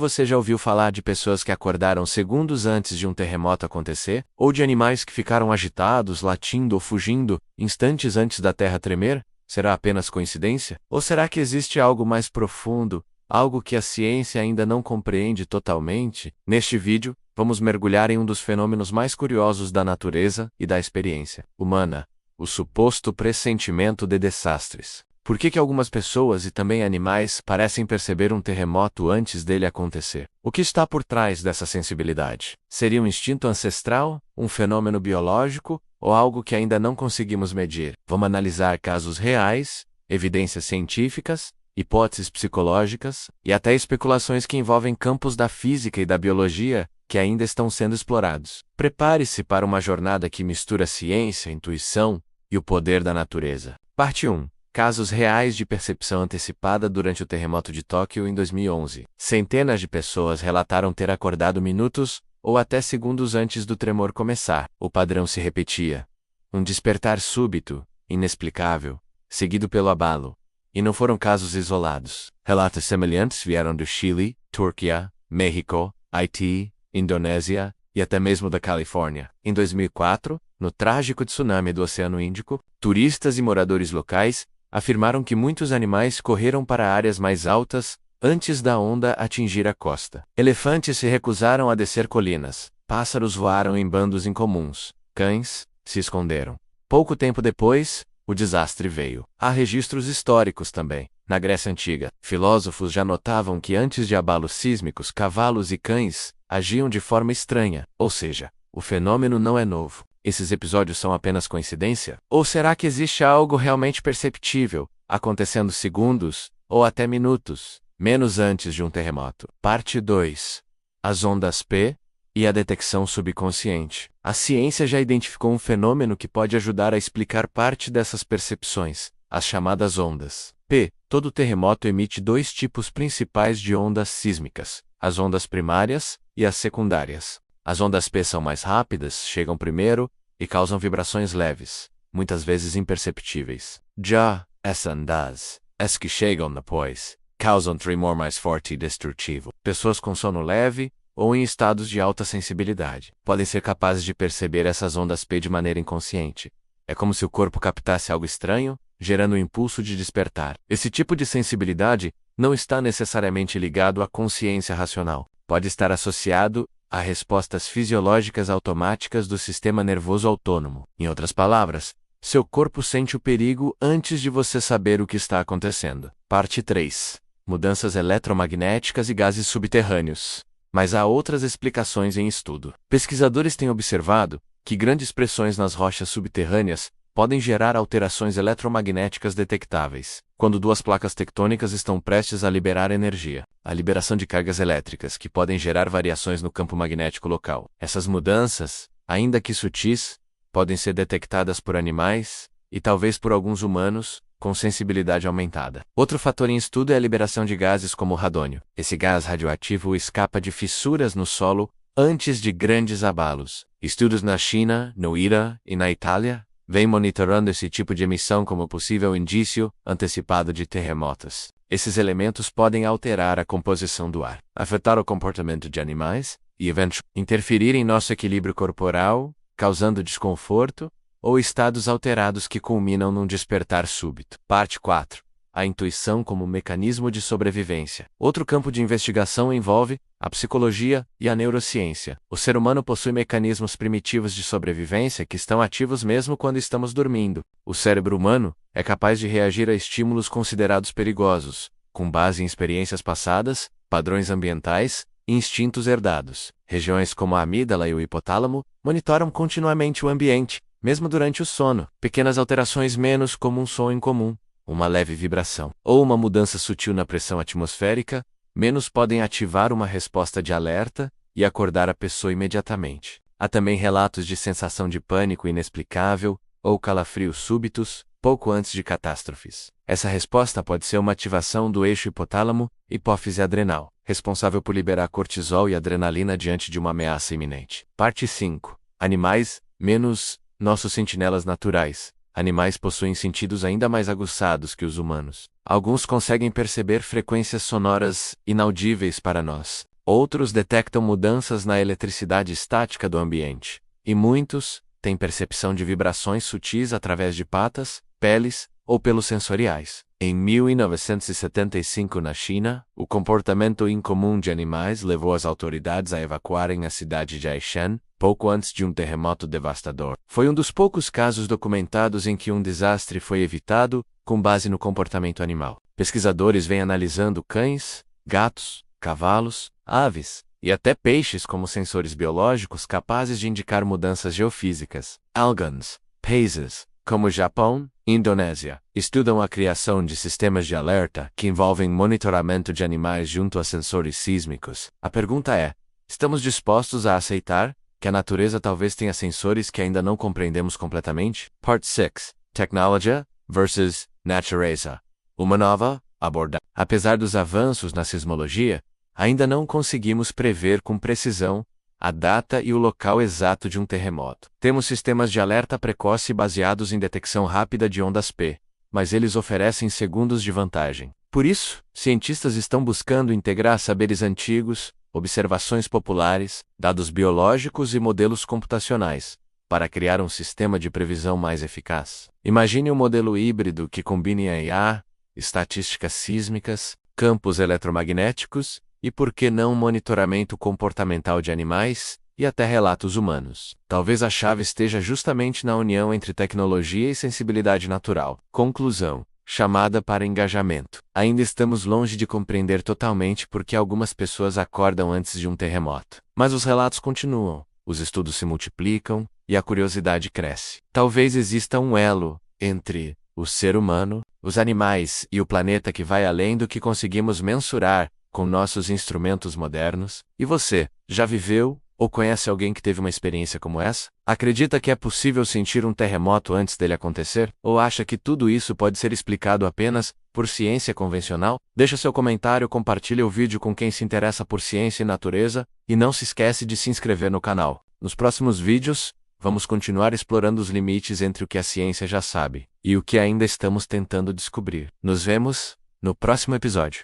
você já ouviu falar de pessoas que acordaram segundos antes de um terremoto acontecer? Ou de animais que ficaram agitados, latindo ou fugindo, instantes antes da terra tremer? Será apenas coincidência? Ou será que existe algo mais profundo, algo que a ciência ainda não compreende totalmente? Neste vídeo, vamos mergulhar em um dos fenômenos mais curiosos da natureza e da experiência humana: o suposto pressentimento de desastres. Por que algumas pessoas e também animais parecem perceber um terremoto antes dele acontecer? O que está por trás dessa sensibilidade? Seria um instinto ancestral, um fenômeno biológico ou algo que ainda não conseguimos medir? Vamos analisar casos reais, evidências científicas, hipóteses psicológicas e até especulações que envolvem campos da física e da biologia que ainda estão sendo explorados. Prepare-se para uma jornada que mistura ciência, intuição e o poder da natureza. Parte 1. Casos reais de percepção antecipada durante o terremoto de Tóquio em 2011. Centenas de pessoas relataram ter acordado minutos ou até segundos antes do tremor começar. O padrão se repetia: um despertar súbito, inexplicável, seguido pelo abalo. E não foram casos isolados. Relatos semelhantes vieram do Chile, Turquia, México, Haiti, Indonésia e até mesmo da Califórnia. Em 2004, no trágico tsunami do Oceano Índico, turistas e moradores locais afirmaram que muitos animais correram para áreas mais altas antes da onda atingir a costa. Elefantes se recusaram a descer colinas, pássaros voaram em bandos incomuns, cães se esconderam. Pouco tempo depois, o desastre veio. Há registros históricos também. Na Grécia Antiga, filósofos já notavam que antes de abalos sísmicos, cavalos e cães agiam de forma estranha, ou seja, o fenômeno não é novo. Esses episódios são apenas coincidência? Ou será que existe algo realmente perceptível, acontecendo segundos, ou até minutos, menos antes de um terremoto? Parte 2. As ondas P e a detecção subconsciente. A ciência já identificou um fenômeno que pode ajudar a explicar parte dessas percepções: as chamadas ondas P. Todo terremoto emite dois tipos principais de ondas sísmicas: as ondas primárias e as secundárias. As ondas P são mais rápidas, chegam primeiro e causam vibrações leves, muitas vezes imperceptíveis. Já as ondas S que chegam depois causam tremor mais forte e destrutivo. Pessoas com sono leve ou em estados de alta sensibilidade podem ser capazes de perceber essas ondas P de maneira inconsciente. É como se o corpo captasse algo estranho, gerando o impulso de despertar. Esse tipo de sensibilidade não está necessariamente ligado à consciência racional. Pode estar associado a respostas fisiológicas automáticas do sistema nervoso autônomo. Em outras palavras, seu corpo sente o perigo antes de você saber o que está acontecendo. Parte 3. Mudanças eletromagnéticas e gases subterrâneos. Mas há outras explicações em estudo. Pesquisadores têm observado que grandes pressões nas rochas subterrâneas podem gerar alterações eletromagnéticas detectáveis, quando duas placas tectônicas estão prestes a liberar energia. A liberação de cargas elétricas, que podem gerar variações no campo magnético local. Essas mudanças, ainda que sutis, podem ser detectadas por animais e talvez por alguns humanos, com sensibilidade aumentada. Outro fator em estudo é a liberação de gases como o radônio. Esse gás radioativo escapa de fissuras no solo antes de grandes abalos. Estudos na China, no Irã e na Itália vêm monitorando esse tipo de emissão como possível indício antecipado de terremotos. Esses elementos podem alterar a composição do ar, afetar o comportamento de animais e, eventualmente, interferir em nosso equilíbrio corporal, causando desconforto ou estados alterados que culminam num despertar súbito. Parte 4. A intuição como mecanismo de sobrevivência. Outro campo de investigação envolve a psicologia e a neurociência. O ser humano possui mecanismos primitivos de sobrevivência que estão ativos mesmo quando estamos dormindo. O cérebro humano é capaz de reagir a estímulos considerados perigosos, com base em experiências passadas, padrões ambientais e instintos herdados. Regiões como a amígdala e o hipotálamo monitoram continuamente o ambiente, mesmo durante o sono. Pequenas alterações menos como um som incomum, uma leve vibração, ou uma mudança sutil na pressão atmosférica, menos podem ativar uma resposta de alerta e acordar a pessoa imediatamente. Há também relatos de sensação de pânico inexplicável ou calafrios súbitos, pouco antes de catástrofes. Essa resposta pode ser uma ativação do eixo hipotálamo-hipófise adrenal, responsável por liberar cortisol e adrenalina diante de uma ameaça iminente. Parte 5. Animais, menos nossos sentinelas naturais. Animais possuem sentidos ainda mais aguçados que os humanos. Alguns conseguem perceber frequências sonoras inaudíveis para nós, Outros detectam mudanças na eletricidade estática do ambiente. E muitos têm percepção de vibrações sutis através de patas, peles ou pelos sensoriais. Em 1975, na China, o comportamento incomum de animais levou as autoridades a evacuarem a cidade de Aishan, pouco antes de um terremoto devastador. Foi um dos poucos casos documentados em que um desastre foi evitado com base no comportamento animal. Pesquisadores vêm analisando cães, gatos, cavalos, aves e até peixes como sensores biológicos capazes de indicar mudanças geofísicas. Alguns países, como Japão e Indonésia, estudam a criação de sistemas de alerta que envolvem monitoramento de animais junto a sensores sísmicos. A pergunta é: estamos dispostos a aceitar que a natureza talvez tenha sensores que ainda não compreendemos completamente? Part 6. Technology versus Natureza. Uma nova abordagem. Apesar dos avanços na sismologia, ainda não conseguimos prever com precisão a data e o local exato de um terremoto. Temos sistemas de alerta precoce baseados em detecção rápida de ondas P, mas eles oferecem segundos de vantagem. Por isso, cientistas estão buscando integrar saberes antigos, observações populares, dados biológicos e modelos computacionais, para criar um sistema de previsão mais eficaz. Imagine um modelo híbrido que combine a IA, estatísticas sísmicas, campos eletromagnéticos e, por que não, monitoramento comportamental de animais e até relatos humanos. Talvez a chave esteja justamente na união entre tecnologia e sensibilidade natural. Conclusão. Chamada para engajamento. Ainda estamos longe de compreender totalmente por que algumas pessoas acordam antes de um terremoto. Mas os relatos continuam, os estudos se multiplicam e a curiosidade cresce. Talvez exista um elo entre o ser humano, os animais e o planeta que vai além do que conseguimos mensurar com nossos instrumentos modernos. E você, já viveu ou conhece alguém que teve uma experiência como essa? Acredita que é possível sentir um terremoto antes dele acontecer? Ou acha que tudo isso pode ser explicado apenas por ciência convencional? Deixa seu comentário, compartilhe o vídeo com quem se interessa por ciência e natureza, e não se esquece de se inscrever no canal. Nos próximos vídeos, vamos continuar explorando os limites entre o que a ciência já sabe e o que ainda estamos tentando descobrir. Nos vemos no próximo episódio.